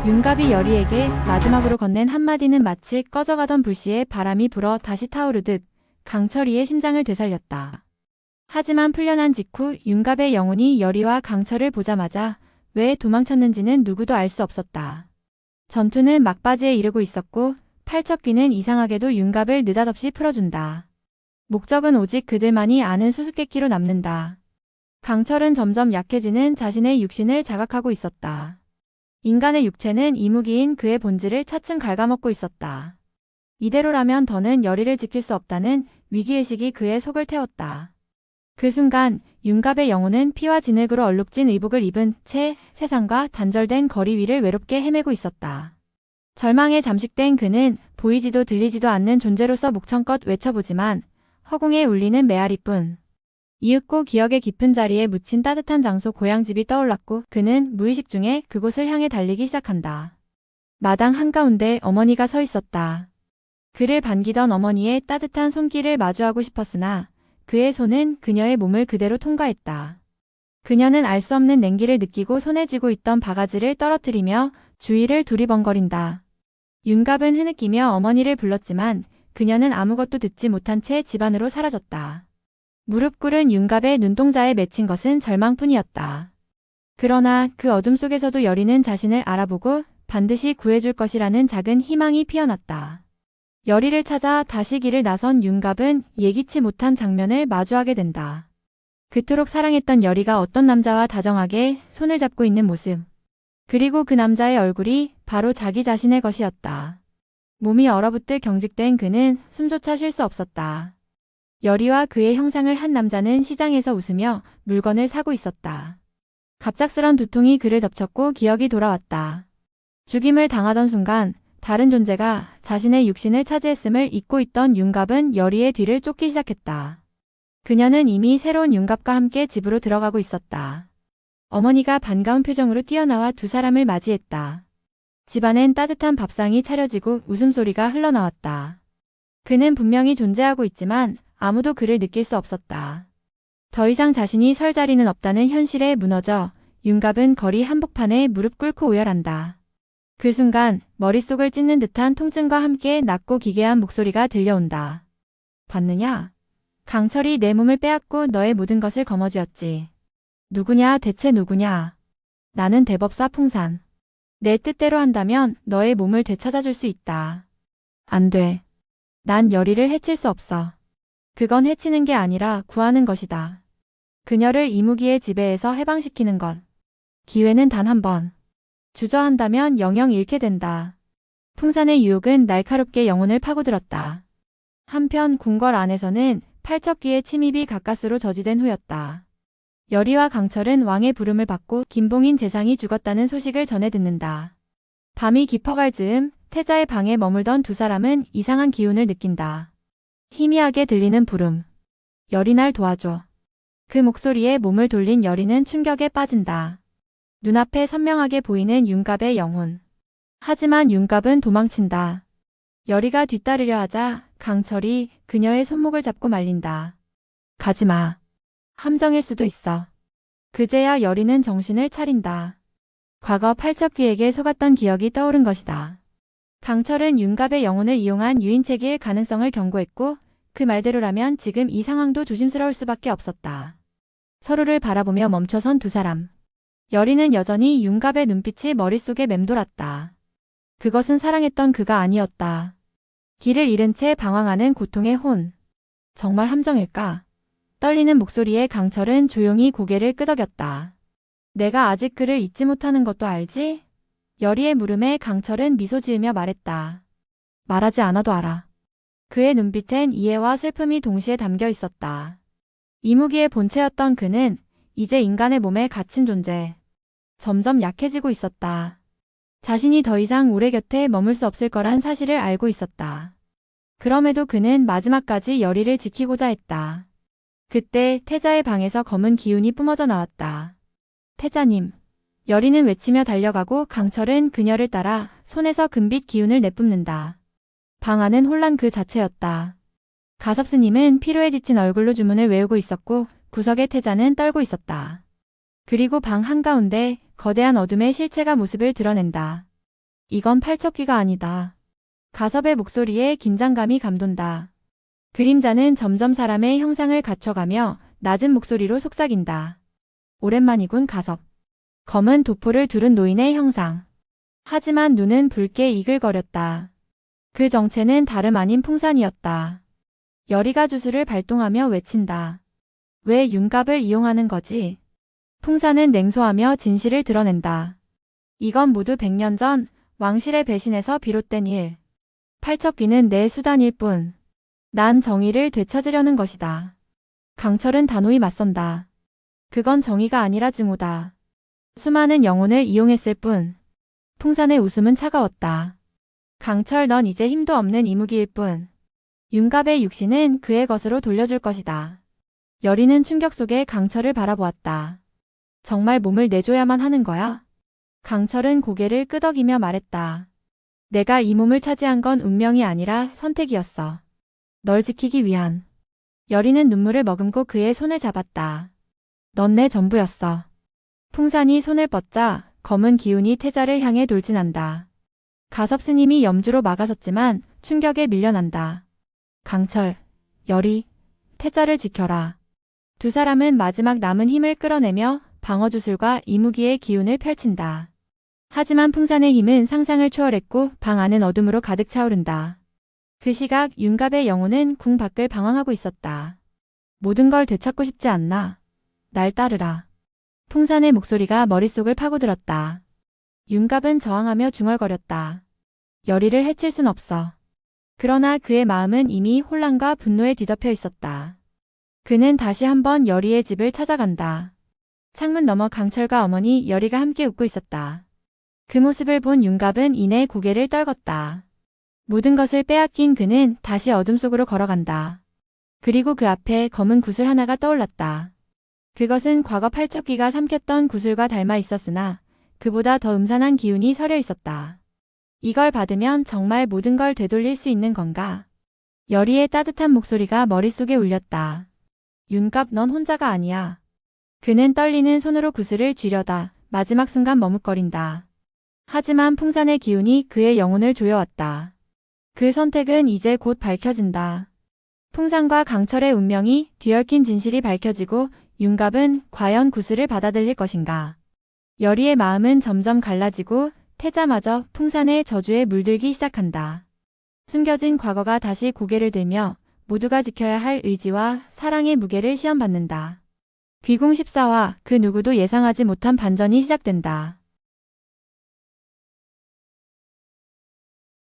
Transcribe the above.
윤갑이 여리에게 마지막으로 건넨 한마디는 마치 꺼져가던 불씨에 바람이 불어 다시 타오르듯 강철이의 심장을 되살렸다. 하지만 풀려난 직후 윤갑의 영혼이 여리와 강철을 보자마자 왜 도망쳤는지는 누구도 알 수 없었다. 전투는 막바지에 이르고 있었고 팔척귀는 이상하게도 윤갑을 느닷없이 풀어준다. 목적은 오직 그들만이 아는 수수께끼로 남는다. 강철은 점점 약해지는 자신의 육신을 자각하고 있었다. 인간의 육체는 이무기인 그의 본질을 차츰 갉아먹고 있었다. 이대로라면 더는 여리를 지킬 수 없다는 위기의식이 그의 속을 태웠다. 그 순간 윤갑의 영혼은 피와 진흙으로 얼룩진 의복을 입은 채 세상과 단절된 거리 위를 외롭게 헤매고 있었다. 절망에 잠식된 그는 보이지도 들리지도 않는 존재로서 목청껏 외쳐보지만 허공에 울리는 메아리뿐. 이윽고 기억의 깊은 자리에 묻힌 따뜻한 장소 고향집이 떠올랐고 그는 무의식 중에 그곳을 향해 달리기 시작한다. 마당 한가운데 어머니가 서 있었다. 그를 반기던 어머니의 따뜻한 손길을 마주하고 싶었으나 그의 손은 그녀의 몸을 그대로 통과했다. 그녀는 알 수 없는 냉기를 느끼고 손에 쥐고 있던 바가지를 떨어뜨리며 주위를 두리번거린다. 윤갑은 흐느끼며 어머니를 불렀지만 그녀는 아무것도 듣지 못한 채 집 안으로 사라졌다. 무릎 꿇은 윤갑의 눈동자에 맺힌 것은 절망뿐이었다. 그러나 그 어둠 속에서도 여리는 자신을 알아보고 반드시 구해줄 것이라는 작은 희망이 피어났다. 여리를 찾아 다시 길을 나선 윤갑은 예기치 못한 장면을 마주하게 된다. 그토록 사랑했던 여리가 어떤 남자와 다정하게 손을 잡고 있는 모습. 그리고 그 남자의 얼굴이 바로 자기 자신의 것이었다. 몸이 얼어붙듯 경직된 그는 숨조차 쉴 수 없었다. 여리와 그의 형상을 한 남자는 시장에서 웃으며 물건을 사고 있었다. 갑작스런 두통이 그를 덮쳤고 기억이 돌아왔다. 죽임을 당하던 순간 다른 존재가 자신의 육신을 차지했음을 잊고 있던 윤갑은 여리의 뒤를 쫓기 시작했다. 그녀는 이미 새로운 윤갑과 함께 집으로 들어가고 있었다. 어머니가 반가운 표정으로 뛰어나와 두 사람을 맞이했다. 집안엔 따뜻한 밥상이 차려지고 웃음소리가 흘러나왔다. 그는 분명히 존재하고 있지만 아무도 그를 느낄 수 없었다. 더 이상 자신이 설 자리는 없다는 현실에 무너져 윤갑은 거리 한복판에 무릎 꿇고 오열한다. 그 순간 머릿속을 찢는 듯한 통증과 함께 낮고 기괴한 목소리가 들려온다. 봤느냐? 강철이 내 몸을 빼앗고 너의 모든 것을 거머쥐었지. 누구냐 대체 누구냐? 나는 대법사 풍산. 내 뜻대로 한다면 너의 몸을 되찾아줄 수 있다. 안 돼. 난 여리를 해칠 수 없어. 그건 해치는 게 아니라 구하는 것이다. 그녀를 이무기의 지배에서 해방시키는 것. 기회는 단 한 번. 주저한다면 영영 잃게 된다. 풍산의 유혹은 날카롭게 영혼을 파고들었다. 한편 궁궐 안에서는 팔척귀의 침입이 가까스로 저지된 후였다. 여리와 강철은 왕의 부름을 받고 김봉인 재상이 죽었다는 소식을 전해 듣는다. 밤이 깊어갈 즈음 태자의 방에 머물던 두 사람은 이상한 기운을 느낀다. 희미하게 들리는 부름. 여리 날 도와줘. 그 목소리에 몸을 돌린 여리는 충격에 빠진다. 눈앞에 선명하게 보이는 윤갑의 영혼. 하지만 윤갑은 도망친다. 여리가 뒤따르려 하자 강철이 그녀의 손목을 잡고 말린다. 가지마. 함정일 수도 있어. 그제야 여리는 정신을 차린다. 과거 팔척귀에게 속았던 기억이 떠오른 것이다. 강철은 윤갑의 영혼을 이용한 유인책일 가능성을 경고했고 그 말대로라면 지금 이 상황도 조심스러울 수밖에 없었다. 서로를 바라보며 멈춰선 두 사람. 여리는 여전히 윤갑의 눈빛이 머릿속에 맴돌았다. 그것은 사랑했던 그가 아니었다. 길을 잃은 채 방황하는 고통의 혼. 정말 함정일까? 떨리는 목소리에 강철은 조용히 고개를 끄덕였다. 내가 아직 그를 잊지 못하는 것도 알지? 여리의 물음에 강철은 미소 지으며 말했다. 말하지 않아도 알아. 그의 눈빛엔 이해와 슬픔이 동시에 담겨 있었다. 이무기의 본체였던 그는 이제 인간의 몸에 갇힌 존재. 점점 약해지고 있었다. 자신이 더 이상 오래 곁에 머물 수 없을 거란 사실을 알고 있었다. 그럼에도 그는 마지막까지 여리를 지키고자 했다. 그때 태자의 방에서 검은 기운이 뿜어져 나왔다. 태자님. 여리는 외치며 달려가고 강철은 그녀를 따라 손에서 금빛 기운을 내뿜는다. 방 안은 혼란 그 자체였다. 가섭스님은 피로에 지친 얼굴로 주문을 외우고 있었고 구석의 태자는 떨고 있었다. 그리고 방 한가운데 거대한 어둠의 실체가 모습을 드러낸다. 이건 팔척귀가 아니다. 가섭의 목소리에 긴장감이 감돈다. 그림자는 점점 사람의 형상을 갖춰가며 낮은 목소리로 속삭인다. 오랜만이군 가섭. 검은 도포를 두른 노인의 형상. 하지만 눈은 붉게 이글거렸다. 그 정체는 다름 아닌 풍산이었다. 여리가 주술을 발동하며 외친다. 왜 윤갑을 이용하는 거지? 풍산은 냉소하며 진실을 드러낸다. 이건 모두 100년 전 왕실의 배신에서 비롯된 일. 팔척귀는 내 수단일 뿐. 난 정의를 되찾으려는 것이다. 강철은 단호히 맞선다. 그건 정의가 아니라 증오다. 수많은 영혼을 이용했을 뿐. 풍산의 웃음은 차가웠다. 강철 넌 이제 힘도 없는 이무기일 뿐. 윤갑의 육신은 그의 것으로 돌려줄 것이다. 여리는 충격 속에 강철을 바라보았다. 정말 몸을 내줘야만 하는 거야? 강철은 고개를 끄덕이며 말했다. 내가 이 몸을 차지한 건 운명이 아니라 선택이었어. 널 지키기 위한. 여리는 눈물을 머금고 그의 손을 잡았다. 넌 내 전부였어. 풍산이 손을 뻗자 검은 기운이 태자를 향해 돌진한다. 가섭 스님이 염주로 막아섰지만 충격에 밀려난다. 강철, 여리, 태자를 지켜라. 두 사람은 마지막 남은 힘을 끌어내며 방어주술과 이무기의 기운을 펼친다. 하지만 풍산의 힘은 상상을 초월했고 방 안은 어둠으로 가득 차오른다. 그 시각 윤갑의 영혼은 궁 밖을 방황하고 있었다. 모든 걸 되찾고 싶지 않나? 날 따르라. 풍산의 목소리가 머릿속을 파고들었다. 윤갑은 저항하며 중얼거렸다. 여리를 해칠 순 없어. 그러나 그의 마음은 이미 혼란과 분노에 뒤덮여 있었다. 그는 다시 한번 여리의 집을 찾아간다. 창문 너머 강철과 어머니 여리가 함께 웃고 있었다. 그 모습을 본 윤갑은 이내 고개를 떨궜다. 모든 것을 빼앗긴 그는 다시 어둠 속으로 걸어간다. 그리고 그 앞에 검은 구슬 하나가 떠올랐다. 그것은 과거 팔척귀가 삼켰던 구슬과 닮아 있었으나 그보다 더 음산한 기운이 서려 있었다. 이걸 받으면 정말 모든 걸 되돌릴 수 있는 건가? 여리의 따뜻한 목소리가 머릿속에 울렸다. 윤갑 넌 혼자가 아니야. 그는 떨리는 손으로 구슬을 쥐려다 마지막 순간 머뭇거린다. 하지만 풍산의 기운이 그의 영혼을 조여왔다. 그 선택은 이제 곧 밝혀진다. 풍산과 강철의 운명이 뒤얽힌 진실이 밝혀지고 윤갑은 과연 구슬을 받아들일 것인가. 여리의 마음은 점점 갈라지고 태자마저 풍산의 저주에 물들기 시작한다. 숨겨진 과거가 다시 고개를 들며 모두가 지켜야 할 의지와 사랑의 무게를 시험받는다. 귀궁 14화 그 누구도 예상하지 못한 반전이 시작된다.